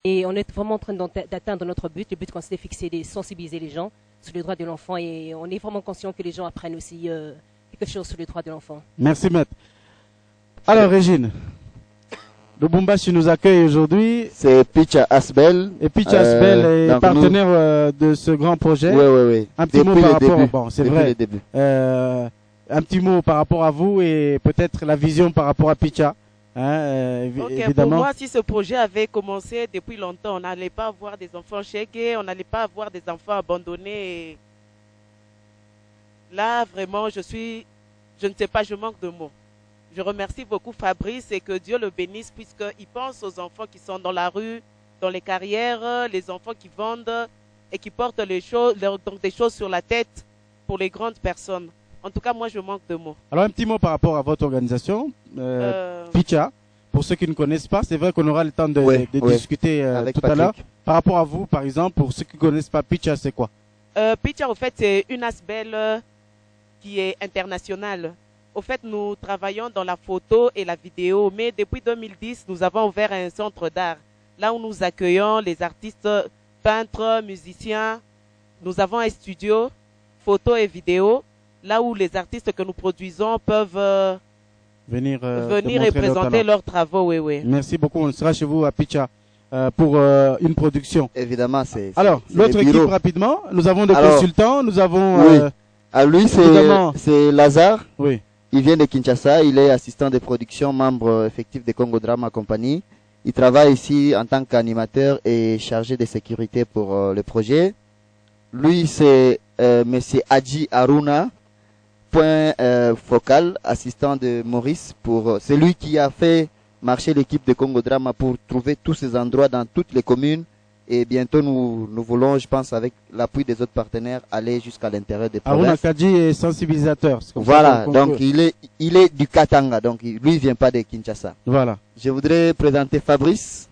Et on est vraiment en train d'atteindre notre but. Le but qu'on s'est fixé, de sensibiliser les gens sur les droits de l'enfant. Et on est vraiment conscient que les gens apprennent aussi quelque chose sur les droits de l'enfant. Merci, maître. Alors, Régine, Lubumbashi nous accueille aujourd'hui. C'est Picha Asbel. Et Picha Asbel est partenaire de ce grand projet. Oui. Un petit mot par rapport, bon, c'est vrai. Un petit mot par rapport à vous et peut-être la vision par rapport à Picha. Évidemment. Pour moi, si ce projet avait commencé depuis longtemps, on n'allait pas avoir des enfants chégués, on n'allait pas avoir des enfants abandonnés. Là, vraiment, je ne sais pas, je manque de mots. Je remercie beaucoup Fabrice et que Dieu le bénisse puisqu'il pense aux enfants qui sont dans la rue, dans les carrières, les enfants qui vendent et qui portent donc des choses sur la tête pour les grandes personnes. En tout cas, moi, je manque de mots. Alors, un petit mot par rapport à votre organisation, Picha. Pour ceux qui ne connaissent pas, c'est vrai qu'on aura le temps de discuter tout à l'heure. Par rapport à vous, par exemple, pour ceux qui ne connaissent pas, Picha, c'est quoi? Picha, au fait, c'est une Asbel qui est internationale. Au fait, nous travaillons dans la photo et la vidéo, mais depuis 2010, nous avons ouvert un centre d'art, là où nous accueillons les artistes, peintres, musiciens. Nous avons un studio, photo et vidéo, là où les artistes que nous produisons peuvent venir et présenter leurs travaux. Oui. Merci beaucoup. On sera chez vous à Picha pour une production. Évidemment, alors, l'autre équipe, rapidement. Nous avons des consultants. Nous avons... lui, c'est Lazare. Oui. Il vient de Kinshasa. Il est assistant de production, membre effectif de Congo Drama Company. Il travaille ici en tant qu'animateur et chargé de sécurité pour le projet. Lui, c'est Monsieur Adji Aruna. Point focal, assistant de Maurice, c'est lui qui a fait marcher l'équipe de Congo Drama pour trouver tous ces endroits dans toutes les communes et bientôt nous voulons, je pense, avec l'appui des autres partenaires, aller jusqu'à l'intérieur des provinces. Aruna Kadji est sensibilisateur. Voilà, donc il est du Katanga, donc lui il vient pas de Kinshasa. Voilà. Je voudrais présenter Fabrice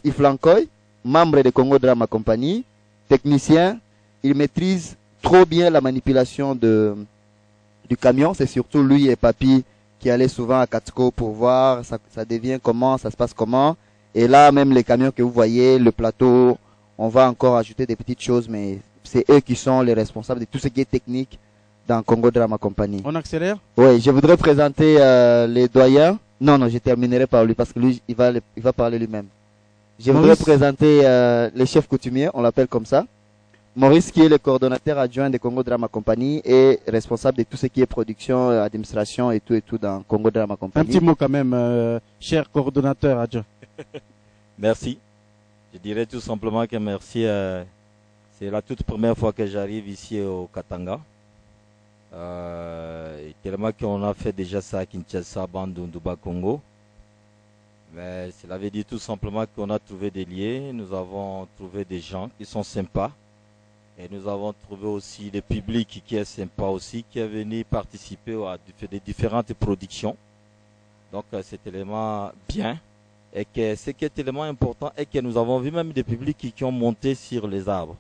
Iflankoy, membre de Congo Drama Company, technicien, il maîtrise trop bien la manipulation du camion. C'est surtout lui et Papi qui allaient souvent à Katsko pour voir ça devient comment, ça se passe comment. Et là, même les camions que vous voyez, le plateau, on va encore ajouter des petites choses, mais c'est eux qui sont les responsables de tout ce qui est technique dans Congo Drama Company. On accélère? Oui, je voudrais présenter les doyens. Non, je terminerai par lui parce que lui, il va parler lui-même. Je voudrais présenter les chefs coutumiers, on l'appelle comme ça. Maurice, qui est le coordonnateur adjoint de Congo Drama Company et responsable de tout ce qui est production, administration et tout dans Congo Drama Company. Un petit mot quand même, cher coordonnateur adjoint. Merci. Je dirais tout simplement que merci. C'est la toute première fois que j'arrive ici au Katanga. Tellement qu'on a fait déjà ça à Kinshasa, Bandundu, Congo. Mais cela veut dire tout simplement qu'on a trouvé des liens, nous avons trouvé des gens qui sont sympas. Et nous avons trouvé aussi le public qui est sympa aussi, qui est venu participer à des différentes productions. Donc c'est élément bien. Et que ce qui est élément important est que nous avons vu même des publics qui ont monté sur les arbres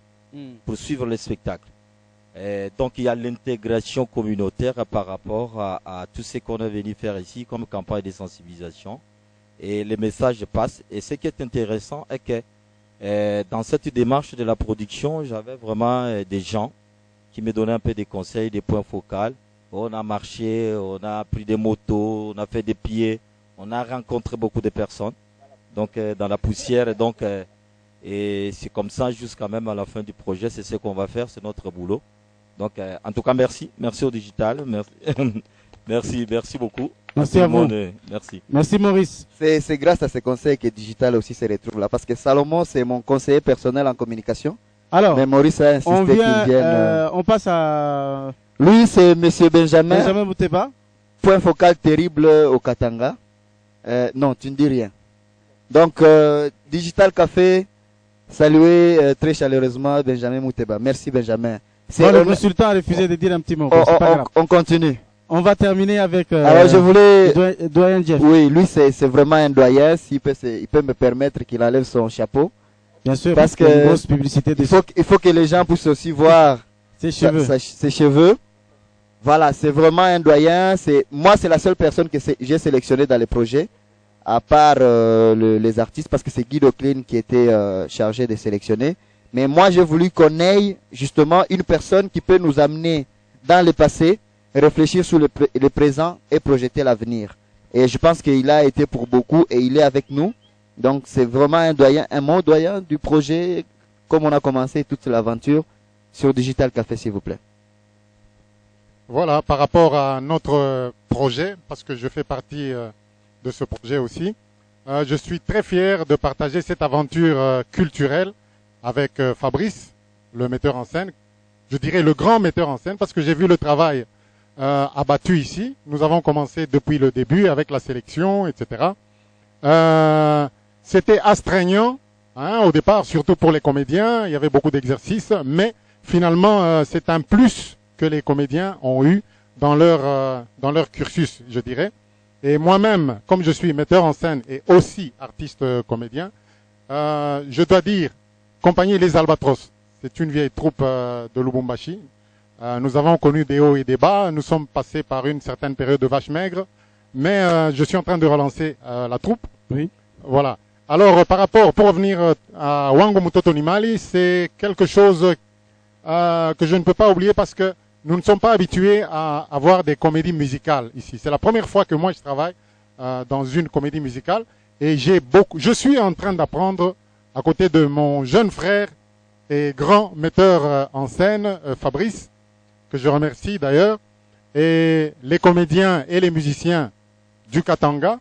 pour suivre le spectacle. Et donc il y a l'intégration communautaire par rapport à tout ce qu'on est venu faire ici comme campagne de sensibilisation. Et les messages passent. Et ce qui est intéressant est que dans cette démarche de la production, j'avais vraiment des gens qui me donnaient un peu des conseils, des points focaux. On a marché, on a pris des motos, on a fait des pieds, on a rencontré beaucoup de personnes. Donc dans la poussière, et c'est comme ça jusqu'à même à la fin du projet, c'est ce qu'on va faire, c'est notre boulot. Donc en tout cas merci au digital, merci beaucoup. Merci à vous. Merci. Merci Maurice. C'est grâce à ces conseils que Digital aussi se retrouve là. Parce que Salomon, c'est mon conseiller personnel en communication. Alors, mais Maurice a insisté qu'il vienne. On passe à... Lui, c'est Monsieur Benjamin. Benjamin Bouteba. Point focal terrible au Katanga. Non, tu ne dis rien. Donc, Digital Café, saluez très chaleureusement Benjamin Mouteba. Merci Benjamin. Le consultant a refusé de dire un petit mot. On continue. On va terminer avec alors je voulais doyen Jeff. Oui, lui c'est vraiment un doyen. Il peut me permettre qu'il enlève son chapeau. Bien sûr, parce que une grosse publicité il faut que les gens puissent aussi voir ses cheveux. Voilà, c'est vraiment un doyen. Moi, c'est la seule personne que j'ai sélectionnée dans le projet. à part les artistes, parce que c'est Guido Klein qui était chargé de sélectionner. Mais moi, j'ai voulu qu'on ait justement une personne qui peut nous amener dans le passé, réfléchir sur le présent et projeter l'avenir. Et je pense qu'il a été pour beaucoup et il est avec nous. Donc c'est vraiment un mot doyen du projet, comme on a commencé toute l'aventure sur Digital Café, s'il vous plaît. Voilà, par rapport à notre projet, parce que je fais partie de ce projet aussi, je suis très fier de partager cette aventure culturelle avec Fabrice, le metteur en scène, je dirais le grand metteur en scène, parce que j'ai vu le travail abattu ici. Nous avons commencé depuis le début avec la sélection, etc. C'était astreignant au départ, surtout pour les comédiens. Il y avait beaucoup d'exercices, mais finalement, c'est un plus que les comédiens ont eu dans leur cursus, je dirais. Et moi-même, comme je suis metteur en scène et aussi artiste comédien, je dois dire, Compagnie Les Albatros, c'est une vieille troupe de Lubumbashi. Nous avons connu des hauts et des bas. Nous sommes passés par une certaine période de vache maigre, mais je suis en train de relancer la troupe. Oui. Voilà. Alors, par rapport, pour revenir à Wango Mutoto Nimali, c'est quelque chose que je ne peux pas oublier parce que nous ne sommes pas habitués à avoir des comédies musicales ici. C'est la première fois que moi je travaille dans une comédie musicale et je suis en train d'apprendre à côté de mon jeune frère et grand metteur en scène, Fabrice, que je remercie d'ailleurs, et les comédiens et les musiciens du Katanga,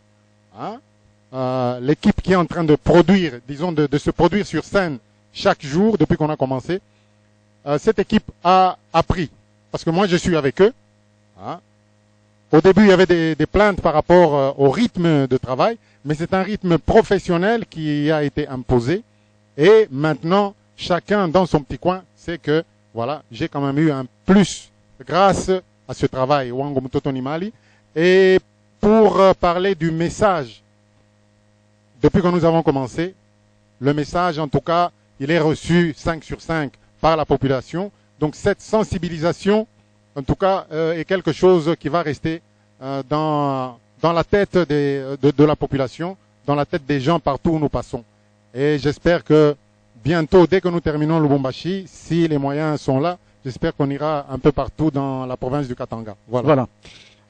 l'équipe qui est en train de produire, disons de se produire sur scène chaque jour depuis qu'on a commencé. Cette équipe a appris, parce que moi je suis avec eux. Au début il y avait des plaintes par rapport au rythme de travail, mais c'est un rythme professionnel qui a été imposé. Et maintenant, chacun dans son petit coin sait que voilà, j'ai quand même eu un plus grâce à ce travail Wango Mutoto Nimali. Et pour parler du message, depuis que nous avons commencé, le message en tout cas, il est reçu 5 sur 5 par la population. Donc cette sensibilisation, en tout cas, est quelque chose qui va rester dans la tête de la population, dans la tête des gens partout où nous passons. Et j'espère que bientôt, dès que nous terminons Lubumbashi, si les moyens sont là, j'espère qu'on ira un peu partout dans la province du Katanga. Voilà.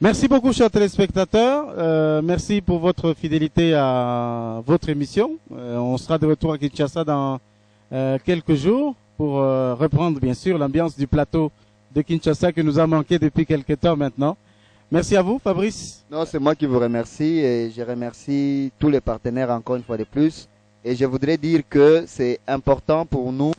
Merci beaucoup, chers téléspectateurs. Merci pour votre fidélité à votre émission. On sera de retour à Kinshasa dans quelques jours pour reprendre, bien sûr, l'ambiance du plateau de Kinshasa qui nous a manqué depuis quelques temps maintenant. Merci à vous, Fabrice. Non, c'est moi qui vous remercie et je remercie tous les partenaires encore une fois de plus. Et je voudrais dire que c'est important pour nous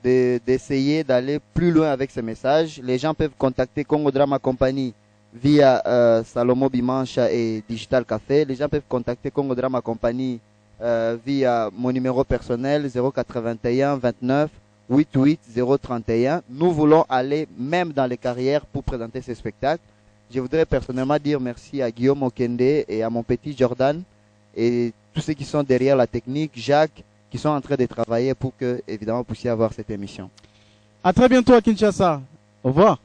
d'essayer d'aller plus loin avec ce message. Les gens peuvent contacter Congo Drama Company via Salomo Bimancha et Digital Café. Les gens peuvent contacter Congo Drama Company via mon numéro personnel 081 29 88 031. Nous voulons aller même dans les carrières pour présenter ces spectacles. Je voudrais personnellement dire merci à Guillaume Okende et à mon petit Jordan et tous ceux qui sont derrière la technique, Jacques, qui sont en train de travailler pour que, évidemment, vous puissiez avoir cette émission. À très bientôt à Kinshasa. Au revoir.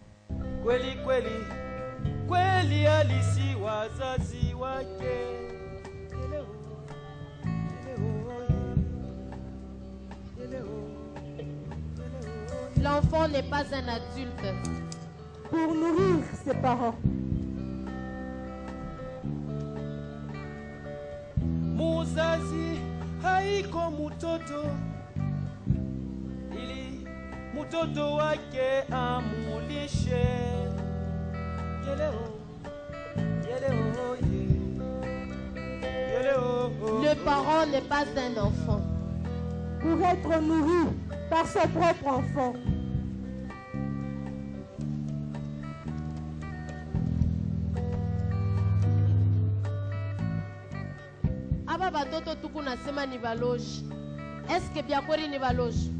L'enfant n'est pas un adulte pour nourrir ses parents. Muzazi haiko mutoto ili mutoto wake amulishe. Le parent n'est pas un enfant pour être nourri par son propre enfant. Aba batoto tuku nasema ni baloji. Est-ce que bya kweli ni baloji?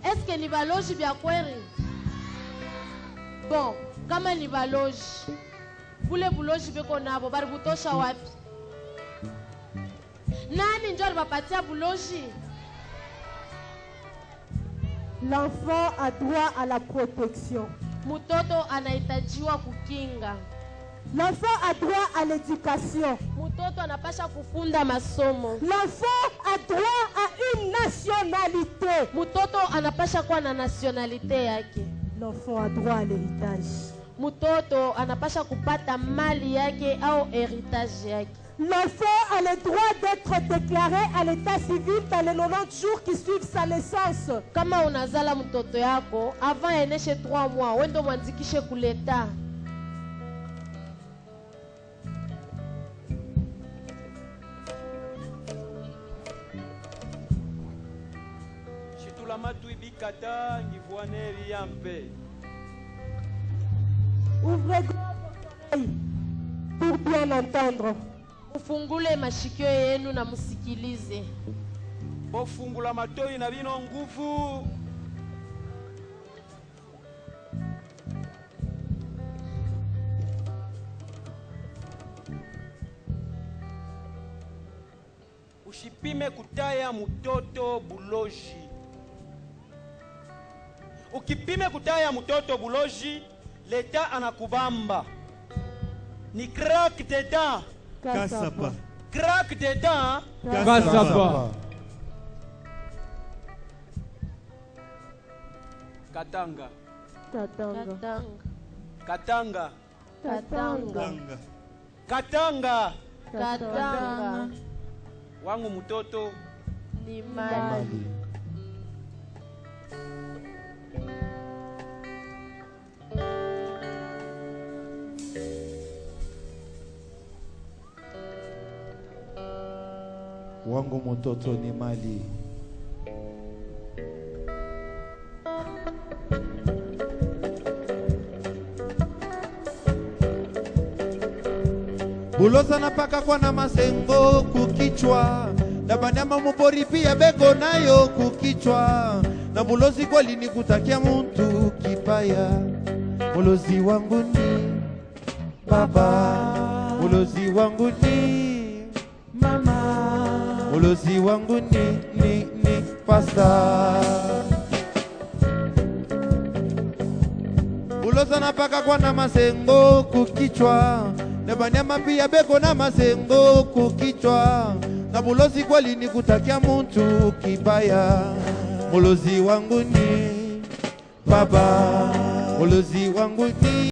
Est-ce que ni baloji bya kweli? Bon, kama ni baloji, bule buloji beko nabo bari butosha wapi? Nani ndio alibapatia buloji? L'enfant a droit à la protection. Mutoto anahitajiwa kukinga. L'enfant a droit à l'éducation. Mutoto anapasha kufunda masomo. L'enfant a droit à une nationalité. Mutoto anapasha kuwa na nationalité yake. L'enfant a droit à l'héritage. Mutoto anapasha kupata mali yake au héritage yake. L'enfant a le droit d'être déclaré à l'état civil dans les 90 jours qui suivent sa naissance. Kama unazala mtoto yako, avant eneshe 3 mois, wendo mwandikishe kuleta. Shitula matu ibikata ngivuaneri yampe. Ouvrez vos oreilles pour bien entendre. Ufungule mashikio yenu na musikilize. Bofungula matoi na bino nguvu. Ushipime kutaya mtoto buloji. Ukipime kutaya mtoto buloji, leta anakubamba. Ni crack dedans. Kasapa. Crack dedans. Kasapa. Katanga. Katanga. Katanga. Katanga. Katanga. Katanga. Wangu mtoto Ni mali. Wangu mtoto ni mali. Buloza napaka kwa na masengo kukichwa, na banyama mupori pia beko nayo kukichwa, na bulozi kwa lini kutakia muntu kibaya. Bulozi wangu ni baba, bulozi wangu ni mama, bulozi wangu ni pasta. Buloza napaka kwa na masengo kukichwa, na banyama pia beko na masengo kukichwa, na bulozi kwa lini kutakia muntu kibaya. Bulozi wangu ni baba, bulozi wangu ni